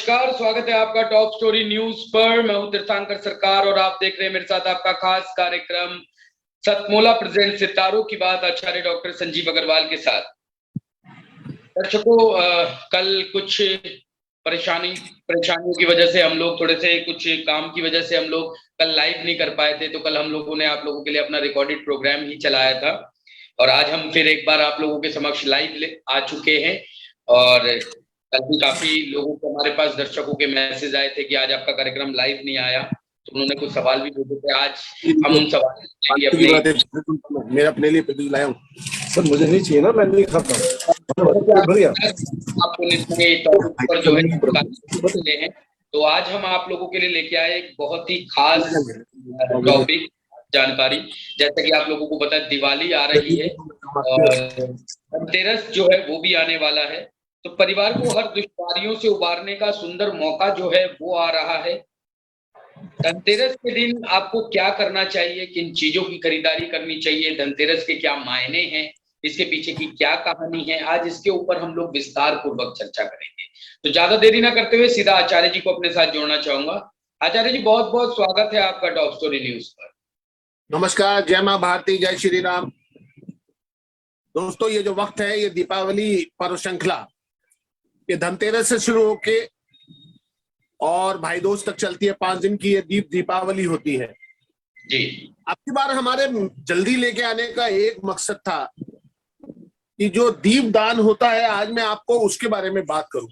नमस्कार, स्वागत है आपका टॉप स्टोरी न्यूज पर। मैं हूं तीर्थंकर सरकार और आप देख रहे हैं मेरे साथ आपका खास कार्यक्रम सतमोला प्रेजेंट सितारों की बात आचार्य डॉक्टर संजीव अग्रवाल के साथ। दर्शकों, कल कुछ परेशानियों की वजह से हम लोग थोड़े से कुछ काम की वजह से हम लोग कल लाइव नहीं कर पाए थे, तो कल हम लोगों ने आप लोगों के लिए अपना रिकॉर्डेड प्रोग्राम ही चलाया था और आज हम फिर एक बार आप लोगों के समक्ष लाइव आ चुके हैं। और कल भी काफी लोगों को हमारे पास दर्शकों के मैसेज आए थे कि आज आपका कार्यक्रम लाइव नहीं आया, तो उन्होंने कुछ सवाल भी भेजे थे। आज हम उन सवाल मेरा अपने लिए पेटी लाया हूं सर, मुझे नहीं चाहिए ना, मैं नहीं खाता बढ़िया। आपको नए टॉपिक पर जो है तो आज हम आप लोगों के लिए लेके आए एक बहुत ही खास टॉपिक जानकारी। जैसे कि आप लोगों को पता है दिवाली आ रही है और धनतेरस जो है वो भी आने वाला है, तो परिवार को हर दुश्वारियों से उबारने का सुंदर मौका जो है वो आ रहा है। धनतेरस के दिन आपको क्या करना चाहिए, किन चीजों की खरीदारी करनी चाहिए, धनतेरस के क्या मायने हैं, इसके पीछे की क्या कहानी है, आज इसके ऊपर हम लोग विस्तार पूर्वक चर्चा करेंगे। तो ज्यादा देरी ना करते हुए सीधा आचार्य जी को अपने साथ जोड़ना चाहूंगा। आचार्य जी, बहुत बहुत स्वागत है आपका टॉप स्टोरी न्यूज पर। नमस्कार, जय मां भारती, जय श्री राम। दोस्तों, ये जो वक्त है, ये दीपावली पर्व श्रृंखला, ये धनतेरस से शुरू होके और भाई दूज तक चलती है। 5 दिन की ये दीपावली होती है जी। आपकी बार हमारे जल्दी लेके आने का एक मकसद था कि जो दीप दान होता है, आज मैं आपको उसके बारे में बात करूं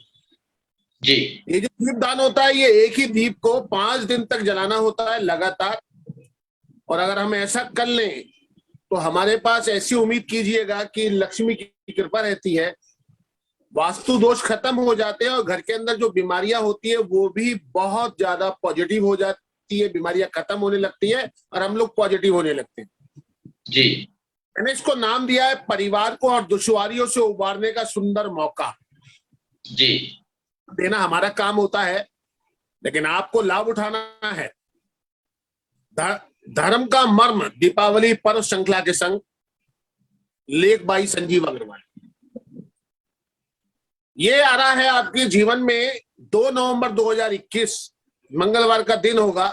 जी। ये जो दीप दान होता है, ये एक ही दीप को 5 दिन तक जलाना होता है लगातार। और अगर हम ऐसा कर लें तो हमारे पास ऐसी उम्मीद कीजिएगा कि लक्ष्मी की कृपा रहती है, वास्तु दोष खत्म हो जाते हैं और घर के अंदर जो बीमारियां होती है वो भी बहुत ज्यादा पॉजिटिव हो जाती है, बीमारियां खत्म होने लगती है और हम लोग पॉजिटिव होने लगते हैं जी। मैंने इसको नाम दिया है परिवार को और दुश्वारियों से उबारने का सुंदर मौका। जी। देना हमारा काम होता है, लेकिन आपको लाभ उठाना है। धर्म का मर्म दीपावली पर्व श्रृंखला के संग लेख बाई संजीव अग्रवाल। ये आ रहा है आपके जीवन में 2 नवंबर 2021 मंगलवार का दिन होगा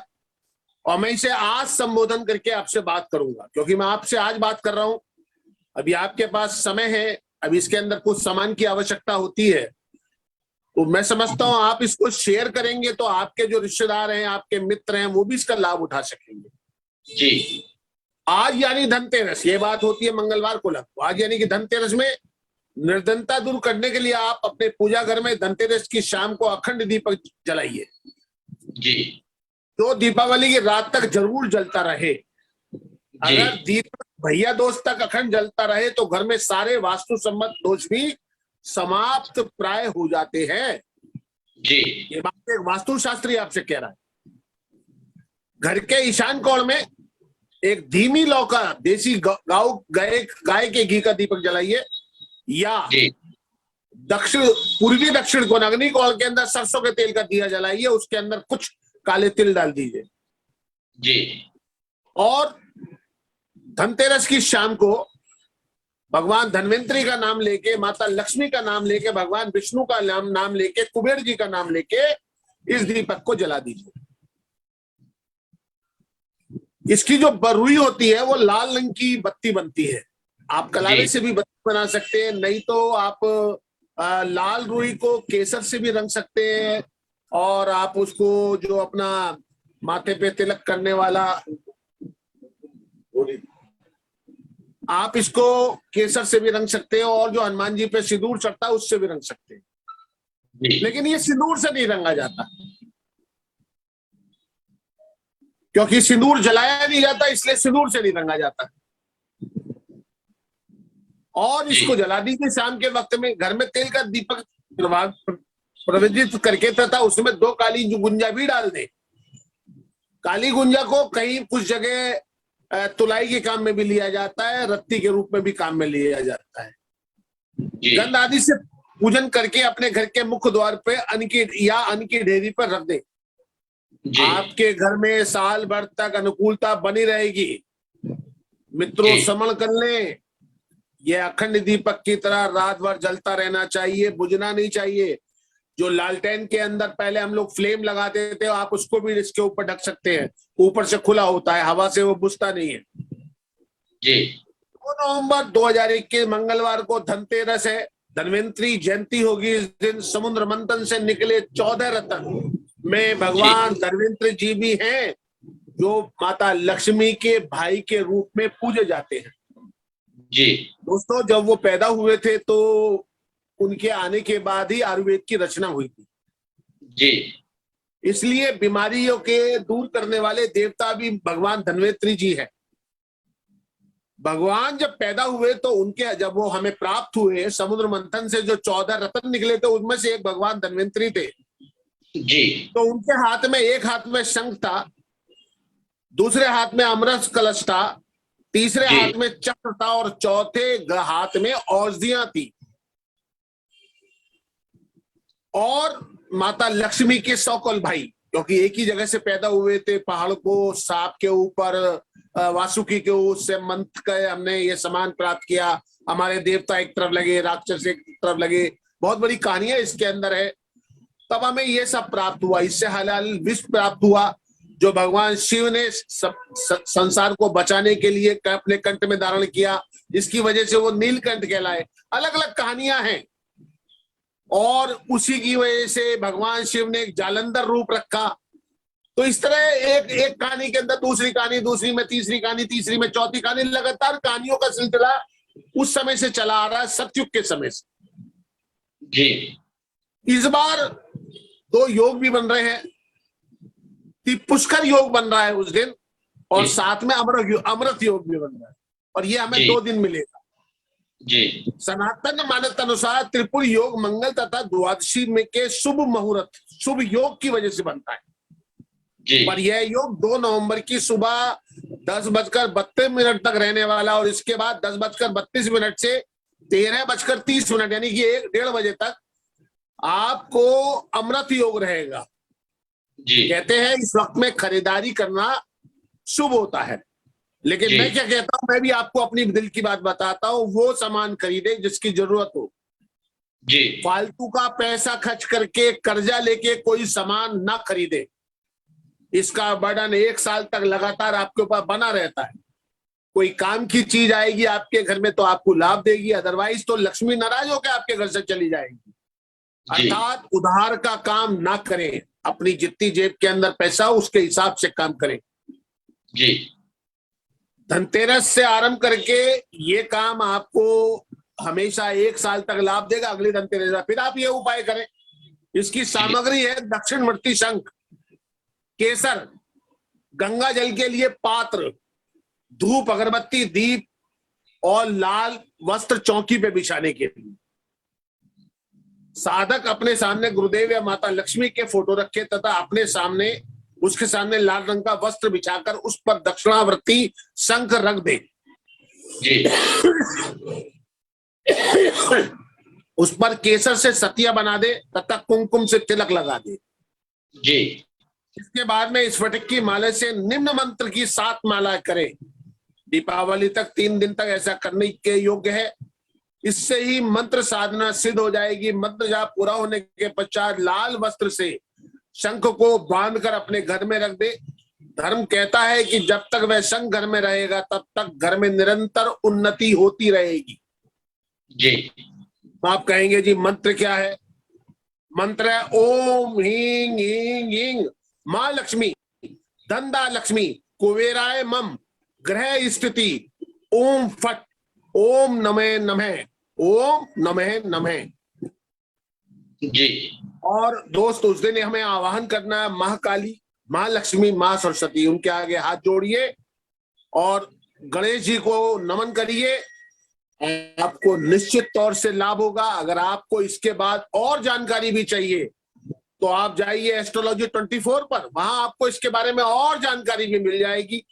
और मैं इसे आज संबोधन करके आपसे बात करूंगा, क्योंकि मैं आपसे आज बात कर रहा हूं। अभी आपके पास समय है, अभी इसके अंदर कुछ सामान की आवश्यकता होती है, तो मैं समझता हूं आप इसको शेयर करेंगे तो आपके जो रिश्तेदार हैं, आपके मित्र हैं, वो भी इसका लाभ उठा सकेंगे जी। आज यानी धनतेरस, ये बात होती है मंगलवार को लगभग। आज यानी कि धनतेरस में निर्धनता दूर करने के लिए आप अपने पूजा घर में धनतेरस की शाम को अखंड दीपक जलाइए जी। तो दीपावली की रात तक जरूर जलता रहे। अगर दीपक भैया दोस्त तक अखंड जलता रहे तो घर में सारे वास्तु सम्मत दोष भी समाप्त प्राय हो जाते हैं जी। ये बात एक वास्तु शास्त्री आपसे कह रहा है। घर के ईशान कोण में एक धीमी लौ का देसी गाय के घी का दीपक जलाइए, या पूर्वी दक्षिण कोण अग्नि कोण के अंदर सरसों के तेल का दिया जलाइए, उसके अंदर कुछ काले तिल डाल दीजिए जी। और धनतेरस की शाम को भगवान धन्वंतरी का नाम लेके, माता लक्ष्मी का नाम लेके, भगवान विष्णु का नाम लेके, कुबेर जी का नाम लेके इस दीपक को जला दीजिए। इसकी जो बरुई होती है वो लाल रंग की बत्ती बनती है। आप कलावे से भी बत्ती बना सकते हैं, नहीं तो आप लाल रुई को केसर से भी रंग सकते हैं और आप उसको जो अपना माथे पे तिलक करने वाला, आप इसको केसर से भी रंग सकते हैं और जो हनुमान जी पे सिंदूर चढ़ता है उससे भी रंग सकते हैं। लेकिन ये सिंदूर से नहीं रंगा जाता, क्योंकि सिंदूर जलाया नहीं जाता, इसलिए सिंदूर से नहीं रंगा जाता। और इसको जला दीजिए शाम के वक्त में, घर में तेल का दीपक प्रज्वलित करके तथा उसमें 2 काली गुंजा भी डाल दें। काली गुंजा को कहीं कुछ जगह तुलाई के काम में भी लिया जाता है, रत्ती के रूप में भी काम में लिया जाता है। गंध आदि से पूजन करके अपने घर के मुख्य द्वार पे अन्न की ढेरी पर रख दे। आपके घर में साल भर तक अनुकूलता बनी रहेगी। मित्रों, श्रवण कर लें, यह अखंड दीपक की तरह रात भर जलता रहना चाहिए, बुझना नहीं चाहिए। जो लालटेन के अंदर पहले हम लोग फ्लेम लगाते थे, आप उसको भी इसके ऊपर ढक सकते हैं, ऊपर से खुला होता है, हवा से वो बुझता नहीं है। जी 2 नवंबर 2021 मंगलवार को धनतेरस है, धन्वंतरी जयंती होगी। इस दिन समुद्र मंथन से निकले 14 रत्न में भगवान धन्वंतरी जी भी हैं, जो माता लक्ष्मी के भाई के रूप में पूजे जाते हैं। जी दोस्तों, जब वो पैदा हुए थे तो उनके आने के बाद ही आयुर्वेद की रचना हुई थी। जी इसलिए बीमारियों के दूर करने वाले देवता भी भगवान धन्वंतरी जी है। भगवान जब पैदा हुए तो उनके, जब वो हमें प्राप्त हुए समुद्र मंथन से, जो 14 रत्न निकले थे उनमें से एक भगवान धन्वंतरी थे। जी तो उनके हाथ में, एक हाथ में शंख था, दूसरे हाथ में अमृत कलश था, तीसरे जी हाथ में चक्र था और चौथे हाथ में औषधियां थी। और माता लक्ष्मी के 100 कुल भाई, क्योंकि एक ही जगह से पैदा हुए थे, पहाड़ को सांप के ऊपर वासुकी के उससे मंत्र का हमने ये सामान प्राप्त किया। हमारे देवता एक तरफ लगे, राक्षस एक तरफ लगे, बहुत बड़ी कहानियां इसके अंदर है। तब हमें ये सब प्राप्त हुआ, इससे हलाल विष प्राप्त हुआ, जो भगवान शिव ने संसार को बचाने के लिए अपने कंठ में धारण किया, जिसकी वजह से वो नीलकंठ कहलाए। अलग अलग कहानियां हैं। और उसी की वजह से भगवान शिव ने एक जालंधर रूप रखा। तो इस तरह एक कहानी के अंदर दूसरी कहानी, दूसरी में तीसरी कहानी, तीसरी में चौथी कहानी, लगातार कहानियों का सिलसिला उस समय से चला आ रहा है, सतयुग के समय से। जी इस बार 2 योग भी बन रहे हैं। पुष्कर योग बन रहा है उस दिन, और साथ में अमृत योग भी बन रहा है, और ये हमें 2 दिन मिलेगा। जी सनातन मानस अनुसार त्रिपुर योग मंगल तथा द्वादशी में के शुभ मुहूर्त, शुभ योग की वजह से बनता है। जी पर यह योग 2 नवंबर की सुबह 10:32 तक रहने वाला, और इसके बाद 10:32 से 13:30 यानी कि 1-1:30 बजे तक आपको अमृत योग रहेगा। जी कहते हैं इस वक्त में खरीदारी करना शुभ होता है, लेकिन मैं क्या कहता हूं, मैं भी आपको अपनी दिल की बात बताता हूं, वो सामान खरीदे जिसकी जरूरत हो। जी फालतू का पैसा खर्च करके, कर्जा लेके कोई सामान ना खरीदे। इसका बर्डन 1 साल तक लगातार आपके ऊपर बना रहता है। कोई काम की चीज आएगी आपके घर में तो आपको लाभ देगी, अदरवाइज तो लक्ष्मी नाराज होकर आपके घर से चली जाएगी। अर्थात उधार का काम ना करें, अपनी जितनी जेब के अंदर पैसा हो उसके हिसाब से काम करें। जी धनतेरस से आरंभ करके ये काम आपको हमेशा 1 साल तक लाभ देगा। अगली धनतेरस फिर आप ये उपाय करें। इसकी सामग्री है दक्षिणवर्ती शंख, केसर, गंगा जल के लिए पात्र, धूप, अगरबत्ती, दीप और लाल वस्त्र चौकी पे बिछाने के लिए। साधक अपने सामने गुरुदेव या माता लक्ष्मी के फोटो रखे तथा अपने सामने, उसके सामने लाल रंग का वस्त्र बिछाकर उस पर दक्षिणावर्ती शंख रख दे। जी उस पर केसर से सतिया बना दे तथा कुमकुम से तिलक लगा दे। जी इसके बाद में स्फटिक की माला से निम्न मंत्र की 7 माला करें। दीपावली तक 3 दिन तक ऐसा करने के योग्य है। इससे ही मंत्र साधना सिद्ध हो जाएगी। मंत्र जाप पूरा होने के पश्चात लाल वस्त्र से शंख को बांधकर अपने घर में रख दे। धर्म कहता है कि जब तक वह शंख घर में रहेगा तब तक घर में निरंतर उन्नति होती रहेगी। जी आप कहेंगे जी मंत्र क्या है? मंत्र है ओम हींग हींग हींग माँ लक्ष्मी, धनदा लक्ष्मी, कुबेराय मम, ग्रह स्थिति, ओम फट, ओम नमः नमः, ओम नमः नमः। जी और दोस्त उस दिन हमें आवाहन करना है महाकाली, माँ लक्ष्मी, माँ सरस्वती, उनके आगे हाथ जोड़िए और गणेश जी को नमन करिए। आपको निश्चित तौर से लाभ होगा। अगर आपको इसके बाद और जानकारी भी चाहिए तो आप जाइए एस्ट्रोलॉजी 24 पर, वहां आपको इसके बारे में और जानकारी भी मिल जाएगी।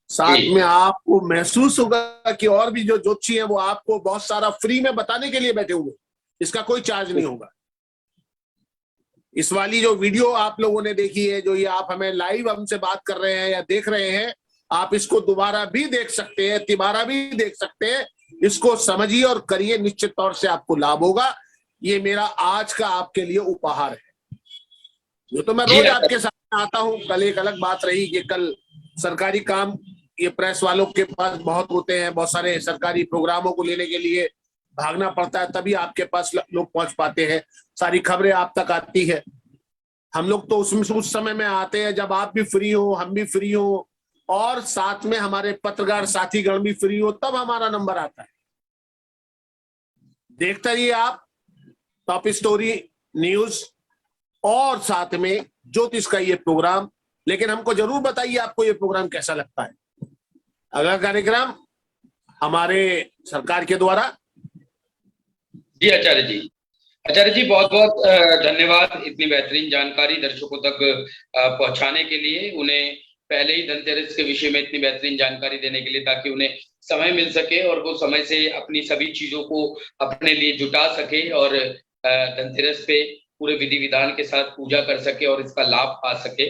साथ में आपको महसूस होगा कि और भी जो ज्योतिषी हैं वो आपको बहुत सारा फ्री में बताने के लिए बैठे हुए, इसका कोई चार्ज नहीं होगा। इस वाली जो वीडियो आप लोगों ने देखी है, जो ये आप हमें लाइव हमसे बात कर रहे हैं या देख रहे हैं, आप इसको दोबारा भी देख सकते हैं, तिबारा भी देख सकते हैं। इसको समझिए और करिए, निश्चित तौर से आपको लाभ होगा। ये मेरा आज का आपके लिए उपहार है। जो तो मैं जी रोज आपके सामने आता हूँ। कल एक अलग बात रही कि कल सरकारी काम ये प्रेस वालों के पास बहुत होते हैं, बहुत सारे सरकारी प्रोग्रामों को लेने के लिए भागना पड़ता है, तभी आपके पास लोग पहुंच पाते हैं, सारी खबरें आप तक आती है। हम लोग तो उसमें उस समय में आते हैं जब आप भी फ्री हो, हम भी फ्री हो, और साथ में हमारे पत्रकार साथीगण भी फ्री हो, तब हमारा नंबर आता है। देखते रहिए आप टॉप स्टोरी न्यूज और साथ में ज्योतिष का ये प्रोग्राम। लेकिन हमको जरूर बताइए आपको ये प्रोग्राम कैसा लगता है। अगला कार्यक्रम हमारे सरकार के द्वारा। जी आचार्य जी, आचार्य जी बहुत बहुत धन्यवाद इतनी बेहतरीन जानकारी दर्शकों तक पहुंचाने के लिए, उन्हें पहले ही धनतेरस के विषय में इतनी बेहतरीन जानकारी देने के लिए, ताकि उन्हें समय मिल सके और वो समय से अपनी सभी चीजों को अपने लिए जुटा सके और धनतेरस पे पूरे विधि विधान के साथ पूजा कर सके और इसका लाभ पा सके।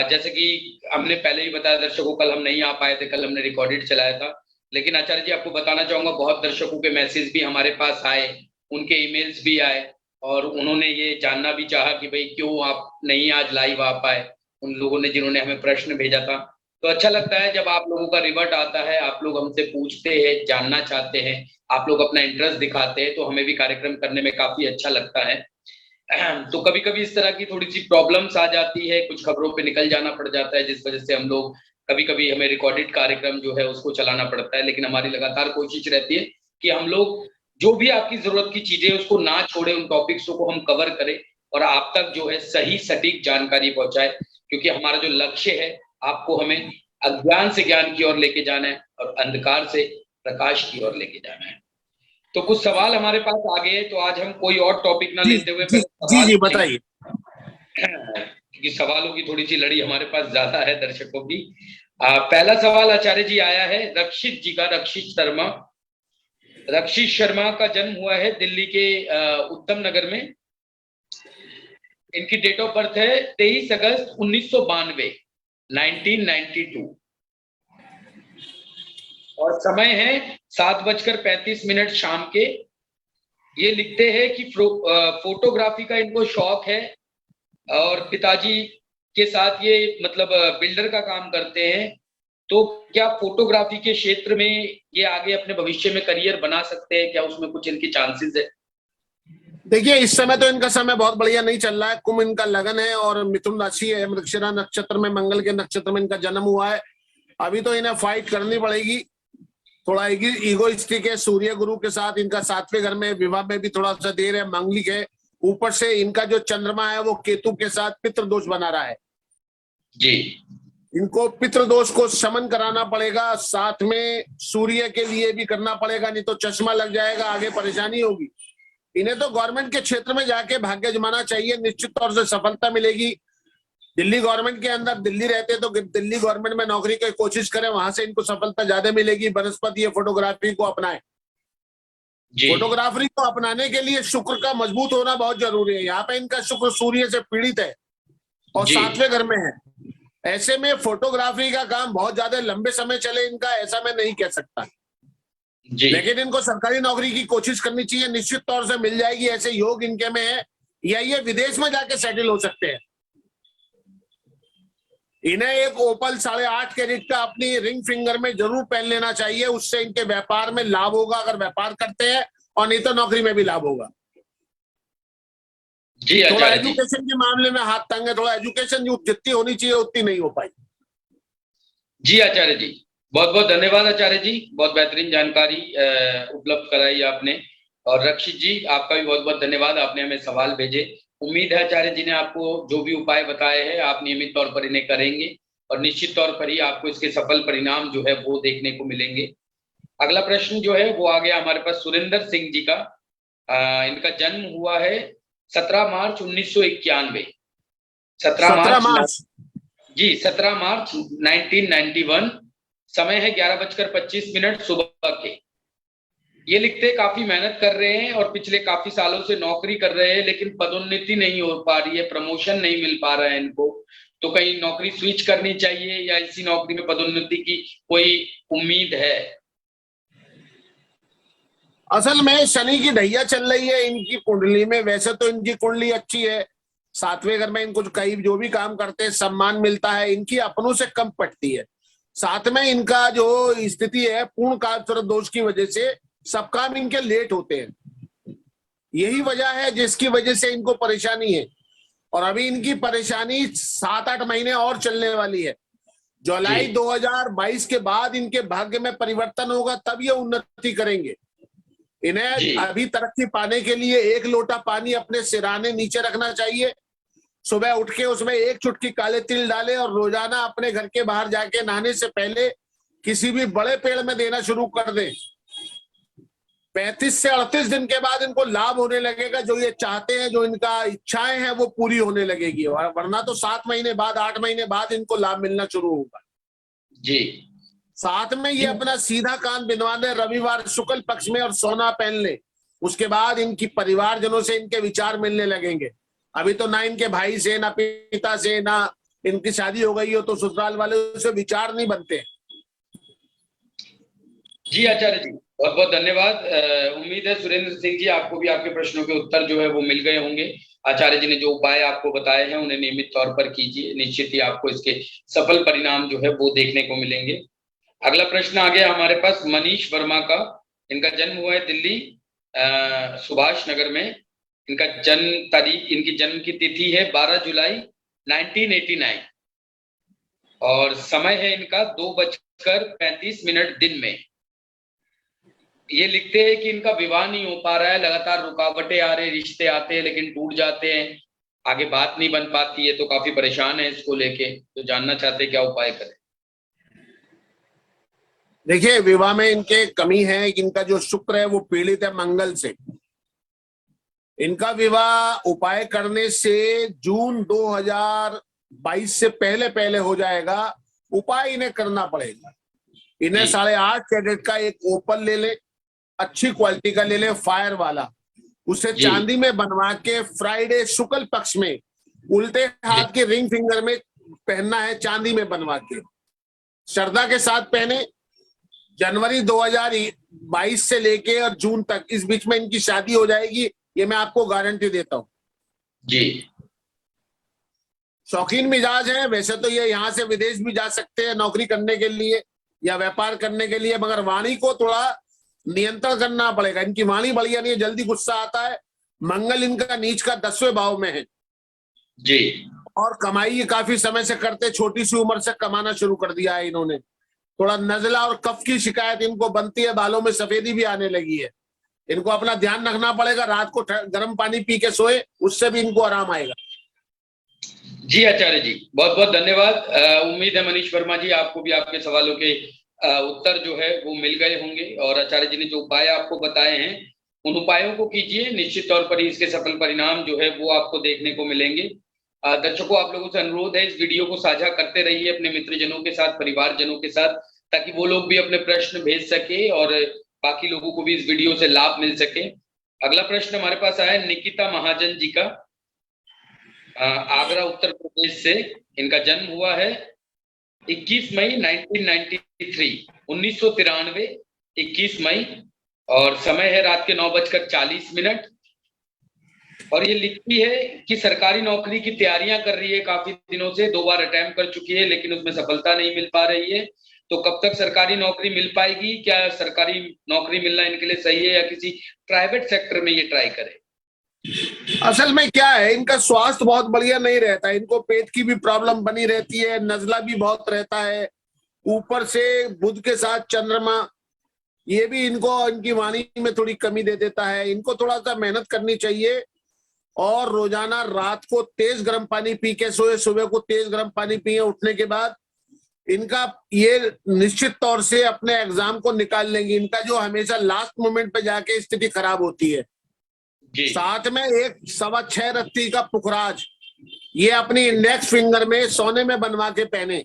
जैसे कि हमने पहले ही बताया दर्शकों, कल हम नहीं आ पाए थे, कल हमने रिकॉर्डेड चलाया था, लेकिन आचार्य जी आपको बताना चाहूंगा बहुत दर्शकों के मैसेज भी हमारे पास आए, उनके ईमेल्स भी आए और उन्होंने ये जानना भी चाहा कि भाई क्यों आप नहीं आज लाइव आ पाए, उन लोगों ने जिन्होंने हमें प्रश्न भेजा था। तो अच्छा लगता है जब आप लोगों का रिवर्ट आता है, आप लोग हमसे पूछते हैं, जानना चाहते हैं, आप लोग अपना इंटरेस्ट दिखाते हैं, तो हमें भी कार्यक्रम करने में काफी अच्छा लगता है। तो कभी कभी इस तरह की थोड़ी सी प्रॉब्लम्स आ जाती है, कुछ खबरों पे निकल जाना पड़ जाता है, जिस वजह से हम लोग कभी कभी हमें रिकॉर्डेड कार्यक्रम जो है उसको चलाना पड़ता है, लेकिन हमारी लगातार कोशिश रहती है कि हम लोग जो भी आपकी जरूरत की चीजें उसको ना छोड़े, उन टॉपिक्स को हम कवर करें और आप तक जो है सही सटीक जानकारी पहुंचाए, क्योंकि हमारा जो लक्ष्य है आपको हमें अज्ञान से ज्ञान की ओर लेके जाना है और अंधकार से प्रकाश की ओर लेके जाना है। तो कुछ सवाल हमारे पास आ गए, तो आज हम कोई और टॉपिक ना जी लेते हुए जी पहले जी सवाल जी पूछेंगे, बताइए। क्योंकि सवालों की थोड़ी सी लड़ी हमारे पास ज्यादा है दर्शकों की। पहला सवाल आचार्य जी आया है रक्षित जी का, रक्षित शर्मा। रक्षित शर्मा का जन्म हुआ है दिल्ली के उत्तम नगर में। इनकी डेट ऑफ बर्थ है 23 अगस्त 1992, 1992, और समय है 7:35 शाम के। ये लिखते हैं कि फोटोग्राफी का इनको शौक है और पिताजी के साथ ये मतलब बिल्डर का काम करते हैं। तो क्या फोटोग्राफी के क्षेत्र में ये आगे अपने भविष्य में करियर बना सकते हैं, क्या उसमें कुछ इनकी चांसेस है? देखिए इस समय तो इनका समय बहुत बढ़िया नहीं चल रहा है। कुंभ इनका लगन है और मिथुन राशि है, मृगशिरा नक्षत्र में, मंगल के नक्षत्र में इनका जन्म हुआ है। अभी तो इन्हें फाइट करनी पड़ेगी, थोड़ा ईगोइस्टिक है। सूर्य गुरु के साथ इनका 7वें घर में, विवाह में भी थोड़ा सा देर है, मांगलिक है। ऊपर से इनका जो चंद्रमा है वो केतु के साथ पितृदोष बना रहा है जी। इनको पितृदोष को शमन कराना पड़ेगा, साथ में सूर्य के लिए भी करना पड़ेगा, नहीं तो चश्मा लग जाएगा, आगे परेशानी होगी। इन्हें तो गवर्नमेंट के क्षेत्र में जाके भाग्य जमाना चाहिए, निश्चित तौर से सफलता मिलेगी। दिल्ली गवर्नमेंट के अंदर, दिल्ली रहते तो दिल्ली गवर्नमेंट में नौकरी की कोशिश करें, वहां से इनको सफलता ज्यादा मिलेगी। बनस्पति ये फोटोग्राफी को अपनाए। फोटोग्राफी को अपनाने के लिए शुक्र का मजबूत होना बहुत जरूरी है। यहाँ पे इनका शुक्र सूर्य से पीड़ित है और 7वें घर में है। ऐसे में फोटोग्राफी का काम बहुत ज्यादा लंबे समय चले इनका, ऐसा मैं नहीं कह सकता जी। लेकिन इनको सरकारी नौकरी की कोशिश करनी चाहिए, निश्चित तौर से मिल जाएगी। ऐसे योग इनके में है, या ये विदेश में जाके सेटल हो सकते हैं। इन्हें एक ओपल 8.5 कैरेट का अपनी रिंग फिंगर में जरूर पहन लेना चाहिए, उससे इनके व्यापार में लाभ होगा अगर व्यापार करते हैं, और नहीं तो नौकरी में भी लाभ होगा। जी थोड़ा एजुकेशन के मामले में हाथ तंग है, थोड़ा एजुकेशन जितनी होनी चाहिए उतनी नहीं हो पाई। जी आचार्य जी, बहुत बहुत धन्यवाद आचार्य जी, बहुत बेहतरीन जानकारी उपलब्ध कराई आपने। और रक्षित जी आपका भी बहुत बहुत धन्यवाद, आपने हमें सवाल भेजे। उम्मीद है आचार्य जी ने आपको जो भी उपाय बताए हैं आप नियमित तौर पर इन्हें करेंगे और निश्चित तौर पर ही आपको इसके सफल परिणाम जो है वो देखने को मिलेंगे। अगला प्रश्न जो है वो आ गया हमारे पास सुरेंद्र सिंह जी का। इनका जन्म हुआ है 17 मार्च 1991। 17 मार्च जी, 17 मार्च 1991। समय है 11:25 सुबह के। ये लिखते काफी मेहनत कर रहे हैं और पिछले काफी सालों से नौकरी कर रहे हैं, लेकिन पदोन्नति नहीं हो पा रही है, प्रमोशन नहीं मिल पा रहा है इनको। तो कहीं नौकरी स्विच करनी चाहिए या इसी नौकरी में पदोन्नति की कोई उम्मीद है? असल में शनि की ढैया चल रही है इनकी कुंडली में। वैसे तो इनकी कुंडली अच्छी है, 7वें घर में इनको कई जो भी काम करते हैं सम्मान मिलता है, इनकी अपनों से कम पटती है। साथ में इनका जो स्थिति है पूर्ण कालसर्प दोष की वजह से सब काम इनके लेट होते हैं। यही वजह है जिसकी वजह से इनको परेशानी है। और अभी इनकी परेशानी 7-8 महीने और चलने वाली है। जुलाई 2022 के बाद इनके भाग्य में परिवर्तन होगा, तब ये उन्नति करेंगे। इन्हें अभी तरक्की पाने के लिए 1 लोटा पानी अपने सिराने नीचे रखना चाहिए। सुबह उठ के उसमें 1 चुटकी काले तिल डाले और रोजाना अपने घर के बाहर जाके नहाने से पहले किसी भी बड़े पेड़ में देना शुरू कर दें। 35 से 38 दिन के बाद इनको लाभ होने लगेगा। जो ये चाहते हैं, जो इनका इच्छाएं हैं, वो पूरी होने लगेगी। वरना तो 7 महीने बाद, 8 महीने बाद इनको लाभ मिलना शुरू होगा जी। साथ में ये अपना सीधा कान बिनवा दे रविवार शुक्ल पक्ष में और सोना पहन ले। उसके बाद इनकी परिवारजनों से इनके विचार मिलने लगेंगे। अभी तो ना इनके भाई से, ना पिता से, ना इनकी शादी हो गई हो तो ससुराल वाले से विचार नहीं बनते। जी आचार्य जी, बहुत बहुत धन्यवाद। उम्मीद है सुरेंद्र सिंह जी आपको भी आपके प्रश्नों के उत्तर जो है वो मिल गए होंगे। आचार्य जी ने जो उपाय आपको बताए हैं उन्हें नियमित तौर पर कीजिए, निश्चित ही आपको इसके सफल परिणाम जो है वो देखने को मिलेंगे। अगला प्रश्न आ गया हमारे पास मनीष वर्मा का। इनका जन्म हुआ है दिल्ली सुभाष नगर में। इनका जन्म तारीख, इनकी जन्म की तिथि है 12 जुलाई 1989 और समय है इनका 2:35 दिन में। ये लिखते हैं कि इनका विवाह नहीं हो पा रहा है, लगातार रुकावटें आ रही, रिश्ते आते हैं लेकिन टूट जाते हैं, आगे बात नहीं बन पाती है, तो काफी परेशान है इसको लेके। तो जानना चाहते हैं क्या उपाय करें। देखिए, विवाह में इनके कमी है कि इनका जो शुक्र है वो पीड़ित है मंगल से। इनका विवाह उपाय करने से जून 2022 से पहले पहले हो जाएगा। उपाय इन्हें करना पड़ेगा। इन्हें 8.5 कैरेट का एक ओपल ले ले, अच्छी क्वालिटी का ले ले, फायर वाला। उसे चांदी में बनवा के फ्राइडे शुक्ल पक्ष में उल्टे हाथ के रिंग फिंगर में पहनना है, चांदी में बनवा के। श्रद्धा के साथ पहने। जनवरी 2022 से लेके और जून तक, इस बीच में इनकी शादी हो जाएगी, ये मैं आपको गारंटी देता हूं जी। शौकीन मिजाज है। वैसे तो ये यहाँ से विदेश भी जा सकते हैं नौकरी करने के लिए या व्यापार करने के लिए, मगर वाणी को थोड़ा नियंत्रण करना पड़ेगा। इनकी वाणी बढ़िया नहीं है, जल्दी गुस्सा आता है। मंगल इनका नीच का 10वें भाव में है जी। और कमाई ये काफी समय से करते, छोटी सी उम्र से कमाना शुरू कर दिया है इन्होंने। थोड़ा नजला और कफ की शिकायत इनको बनती है, बालों में सफेदी भी आने लगी है। इनको अपना ध्यान रखना पड़ेगा, रात को गर्म पानी पी के सोए, उससे भी इनको आराम आएगा। जी आचार्य जी, बहुत बहुत धन्यवाद। उम्मीद है मनीष वर्मा जी आपको भी आपके सवालों के उत्तर जो है वो मिल गए होंगे और आचार्य जी ने जो उपाय आपको बताए हैं उन उपायों को कीजिए, निश्चित तौर पर इसके सफल परिणाम जो है वो आपको देखने को मिलेंगे। दर्शकों, आप लोगों से अनुरोध है, इस वीडियो को साझा करते रहिए अपने मित्रजनों के साथ, परिवारजनों के साथ, ताकि वो लोग भी अपने प्रश्न भेज सके और बाकी लोगों को भी इस वीडियो से लाभ मिल सके। अगला प्रश्न हमारे पास आया निकिता महाजन जी का, आगरा उत्तर प्रदेश से। इनका जन्म हुआ है 21 मई 1993 21 मई और समय है रात के 9:40 और ये लिखती है कि सरकारी नौकरी की तैयारियां कर रही है, काफी दिनों से 2 बार अटेम्प्ट कर चुकी है लेकिन उसमें सफलता नहीं मिल पा रही है। तो कब तक सरकारी नौकरी मिल पाएगी? क्या सरकारी नौकरी मिलना इनके लिए सही है या किसी प्राइवेट सेक्टर में ये ट्राई करें? असल में क्या है, इनका स्वास्थ्य बहुत बढ़िया नहीं रहता है। इनको पेट की भी प्रॉब्लम बनी रहती है, नजला भी बहुत रहता है, ऊपर से बुध के साथ चंद्रमा, ये भी इनको इनकी वाणी में थोड़ी कमी दे देता है। इनको थोड़ा सा मेहनत करनी चाहिए और रोजाना रात को तेज गर्म पानी पी के सोए, सुबह को तेज गर्म पानी पिए। उठने के बाद इनका ये निश्चित तौर से अपने एग्जाम को निकाल लेंगे। इनका जो हमेशा लास्ट मोमेंट पे जाके स्थिति खराब होती है। साथ में एक 6.25 रत्ती का पुखराज ये अपनी इंडेक्स फिंगर में सोने में बनवा के पहने,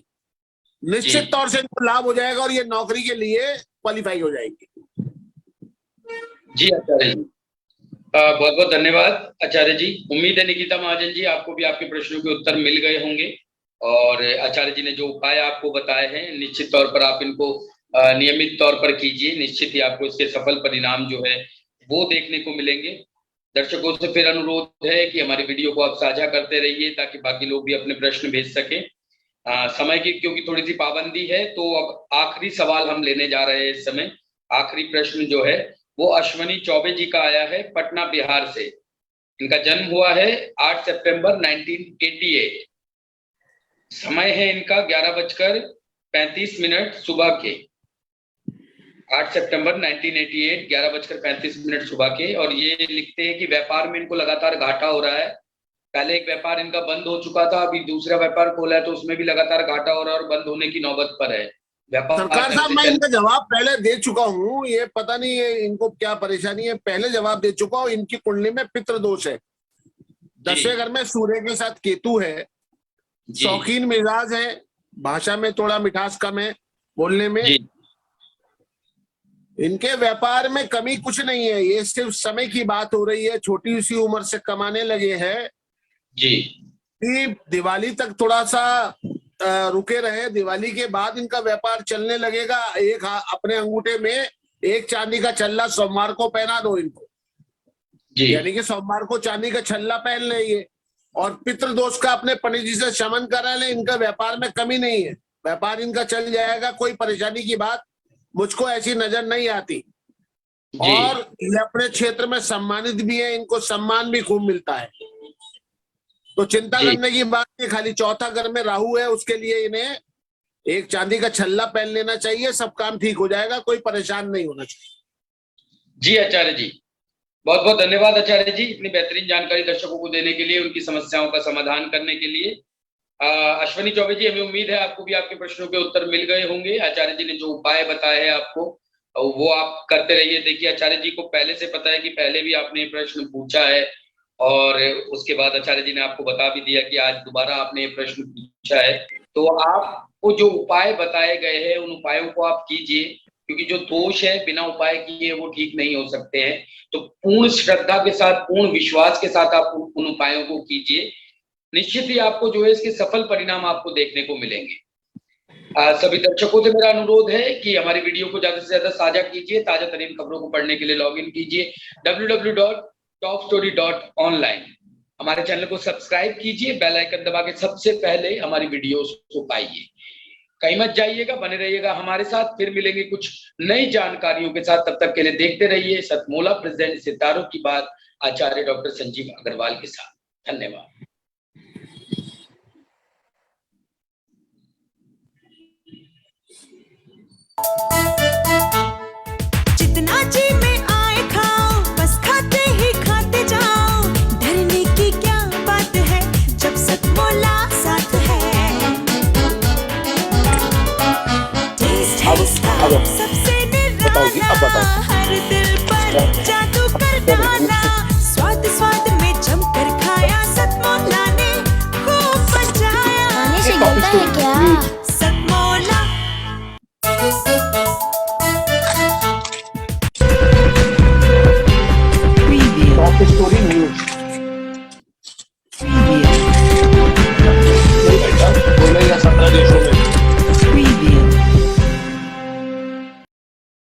निश्चित तौर से इनको लाभ हो जाएगा और ये नौकरी के लिए क्वालिफाई हो जाएगी। जी आचार्य जी, बहुत बहुत धन्यवाद आचार्य जी। उम्मीद है निकिता महाजन जी आपको भी आपके प्रश्नों के उत्तर मिल गए होंगे और आचार्य जी ने जो उपाय आपको बताए हैं निश्चित तौर पर आप इनको नियमित तौर पर कीजिए, निश्चित ही आपको इसके सफल परिणाम जो है वो देखने को मिलेंगे। दर्शकों से फिर अनुरोध है कि हमारी वीडियो को आप साझा करते रहिए ताकि बाकी लोग भी अपने प्रश्न भेज सकें। समय की क्योंकि थोड़ी सी पाबंदी है, तो अब आखिरी सवाल हम लेने जा रहे हैं इस समय। आखिरी प्रश्न जो है वो अश्वनी चौबे जी का आया है पटना बिहार से। इनका जन्म हुआ है 8 सितंबर 1988। समय है इनका 11:35 सुबह के। 8 सितंबर 1988 11:35 सुबह के। और ये लिखते हैं कि व्यापार में इनको लगातार घाटा हो रहा है। पहले एक व्यापार इनका बंद हो चुका था, अभी दूसरा व्यापार खोला है तो उसमें भी लगातार घाटा हो रहा है और बंद होने की नौबत पर है। व्यापार सरकार साहब, मैं इनका जवाब पहले दे चुका हूँ। ये पता नहीं है इनको क्या परेशानी है, पहले जवाब दे चुका हूँ। इनकी कुंडली में पितृ दोष है। 10वें घर में सूर्य के साथ केतु है। शौकीन मिजाज है, भाषा में थोड़ा मिठास कम है बोलने में। इनके व्यापार में कमी कुछ नहीं है, ये सिर्फ समय की बात हो रही है। छोटी सी उम्र से कमाने लगे हैं जी। दिवाली तक थोड़ा सा रुके रहे, दिवाली के बाद इनका व्यापार चलने लगेगा। एक अपने अंगूठे में एक चांदी का छल्ला सोमवार को पहना दो इनको जी। यानी कि सोमवार को चांदी का छल्ला पहन ले ये, और पितृदोष का अपने पंडित जी से शमन करा ले। इनका व्यापार में कमी नहीं है, व्यापार इनका चल जाएगा। कोई परेशानी की बात मुझको ऐसी नजर नहीं आती। और ये अपने क्षेत्र में सम्मानित भी है, इनको सम्मान भी खूब मिलता है। तो चिंता करने की बात नहीं, खाली चौथा घर में राहु है, उसके लिए इन्हें एक चांदी का छल्ला पहन लेना चाहिए। सब काम ठीक हो जाएगा, कोई परेशान नहीं होना चाहिए। जी आचार्य जी, बहुत बहुत धन्यवाद आचार्य जी, इतनी बेहतरीन जानकारी दर्शकों को देने के लिए, उनकी समस्याओं का समाधान करने के लिए। अश्वनी चौबे जी, हमें उम्मीद है आपको भी आपके प्रश्नों के उत्तर मिल गए होंगे। आचार्य जी ने जो उपाय बताए हैं आपको, वो आप करते रहिए। देखिए आचार्य जी को पहले से पता है कि पहले भी आपने ये प्रश्न पूछा है, और उसके बाद आचार्य जी ने आपको बता भी दिया कि आज दोबारा आपने ये प्रश्न पूछा है। तो आपको जो उपाय बताए गए हैं उन उपायों को आप कीजिए, क्योंकि जो दोष है बिना उपाय किए वो ठीक नहीं हो सकते हैं। तो पूर्ण श्रद्धा के साथ, पूर्ण विश्वास के साथ आप उन उपायों को कीजिए। निश्चित ही आपको जो है इसके सफल परिणाम आपको देखने को मिलेंगे। सभी दर्शकों से मेरा अनुरोध है कि हमारी वीडियो को ज्यादा से ज्यादा साझा कीजिए। ताजा तरीन खबरों को पढ़ने के लिए लॉगिन कीजिए www.topstory.online। हमारे चैनल को सब्सक्राइब कीजिए, बेल आइकन दबा के सबसे पहले हमारी वीडियोस को पाइए। कहीं मत जाइएगा, बने रहिएगा हमारे साथ। फिर मिलेंगे कुछ नई जानकारियों के साथ, तब तक के लिए देखते रहिए सतमोला प्रेजेंट सितारों की बात आचार्य डॉक्टर संजीव अग्रवाल के साथ। धन्यवाद। जितना जी में आए खाओ, बस खाते ही खाते जाओ। डरने की क्या बात है जब सतमोला साथ है। टेस्ट है इसका सबसे निराला, हर दिल पर जादू कर डाला। स्वाद स्वाद में जमकर खाया, सतमोला ने खूब बचाया। खाने से गिरता है क्या?